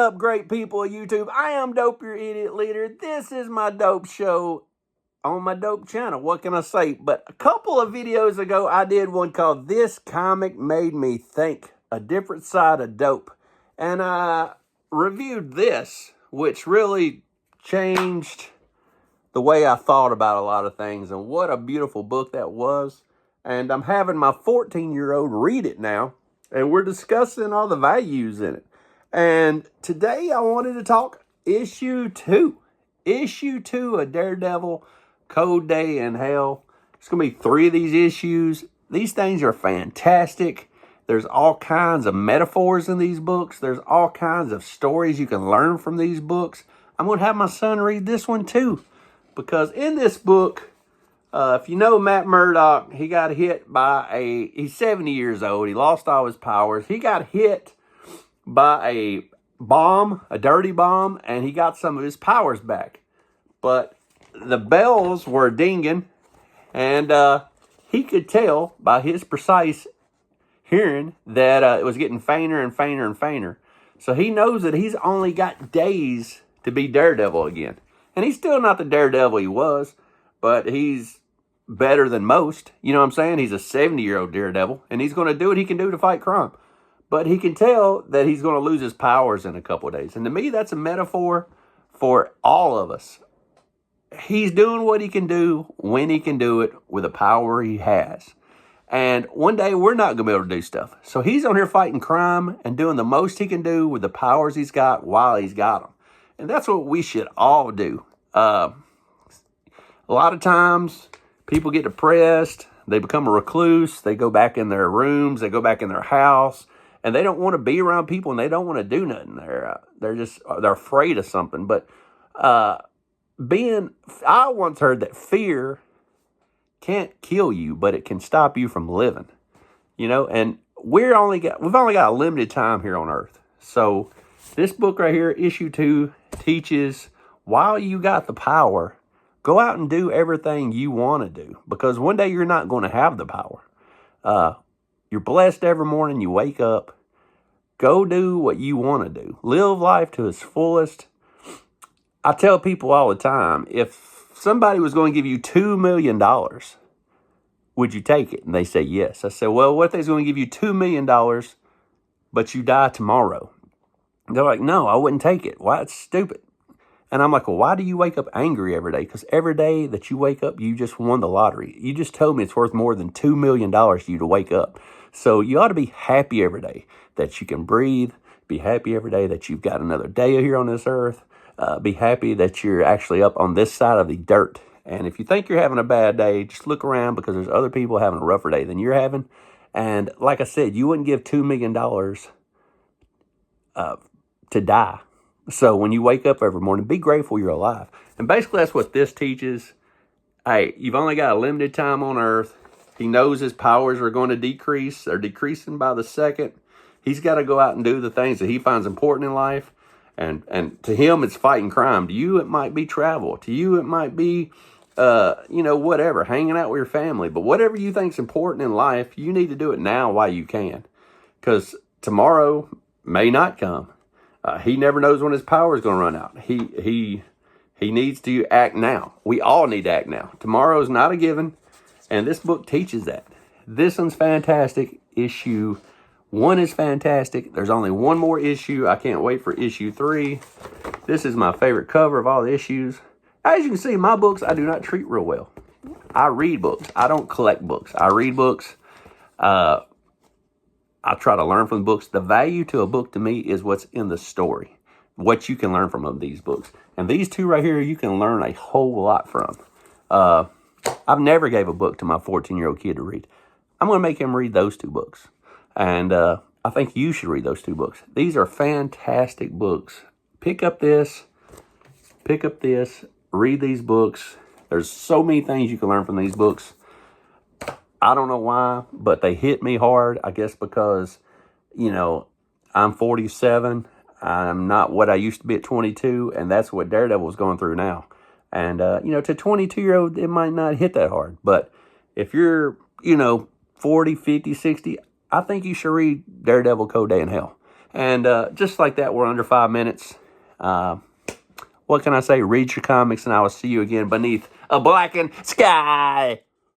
up, great people of YouTube? I am Dope, your idiot leader. This is my dope show on my dope channel. What can I say? But a couple of videos ago, I did one called This Comic Made Me Think, a different side of dope. And I reviewed this, which really changed the way I thought about a lot of things. And what a beautiful book that was. And I'm having my 14-year-old read it now. And we're discussing all the values in it. And today I wanted to talk issue 2. Issue 2 of Daredevil, Cold Day in Hell. It's going to be 3 of these issues. These things are fantastic. There's all kinds of metaphors in these books. There's all kinds of stories you can learn from these books. I'm going to have my son read this one too. Because in this book, if you know Matt Murdock, he got hit by he's 70 years old. He lost all his powers. He got hit by a bomb, a dirty bomb, and he got some of his powers back. But the bells were dinging, and he could tell by his precise hearing that it was getting fainter and fainter and fainter. So he knows that he's only got days to be Daredevil again. And he's still not the Daredevil he was, but he's better than most. You know what I'm saying? He's a 70-year-old Daredevil, and he's going to do what he can do to fight crime. But he can tell that he's going to lose his powers in a couple of days. And to me, that's a metaphor for all of us. He's doing what he can do when he can do it with the power he has. And one day, we're not going to be able to do stuff. So he's on here fighting crime and doing the most he can do with the powers he's got while he's got them. And that's what we should all do. A lot of times, people get depressed. They become a recluse. They go back in their rooms. They go back in their house. And they don't want to be around people, and they don't want to do nothing. They're afraid of something. But I once heard that fear can't kill you, but it can stop you from living. You know, and we've only got a limited time here on Earth. So this book right here, issue 2, teaches while you got the power, go out and do everything you want to do, because one day you're not going to have the power. You're blessed every morning you wake up. Go do what you want to do. Live life to its fullest. I tell people all the time, if somebody was going to give you $2 million, would you take it? And they say yes. I say, well, what if they're going to give you $2 million, but you die tomorrow? They're like, no, I wouldn't take it. Why? It's stupid. And I'm like, well, why do you wake up angry every day? Because every day that you wake up, you just won the lottery. You just told me it's worth more than $2 million to you to wake up. So you ought to be happy every day that you can breathe. Be happy every day that you've got another day here on this earth. Be happy that you're actually up on this side of the dirt. And if you think you're having a bad day, just look around, because there's other people having a rougher day than you're having. And like I said, you wouldn't give $2 million to die. So when you wake up every morning, be grateful you're alive. And basically that's what this teaches. Hey, you've only got a limited time on Earth. He knows his powers are going to decrease. They're decreasing by the second. He's got to go out and do the things that he finds important in life. And to him, it's fighting crime. To you, it might be travel. To you, it might be, whatever, hanging out with your family. But whatever you think's important in life, you need to do it now while you can. Because tomorrow may not come. He never knows when his power is going to run out. He needs to act now. We all need to act now. Tomorrow is not a given, and this book teaches that. This one's fantastic. Issue 1 is fantastic. There's only one more issue. I can't wait for issue 3. This is my favorite cover of all the issues. As you can see, my books I do not treat real well. I read books. I don't collect books. I read books. I try to learn from the books. The value to a book to me is what's in the story, what you can learn from these books. And these 2 right here, you can learn a whole lot from. I've never gave a book to my 14-year-old kid to read. I'm going to make him read those 2 books. And I think you should read those 2 books. These are fantastic books. Pick up this, read these books. There's so many things you can learn from these books. I don't know why, but they hit me hard. I guess because, I'm 47. I'm not what I used to be at 22, and that's what Daredevil is going through now. And, to a 22-year-old, it might not hit that hard. But if you're, 40, 50, 60, I think you should read Daredevil, Cold Day in Hell. And just like that, we're under 5 minutes. What can I say? Read your comics, and I will see you again beneath a blackened sky.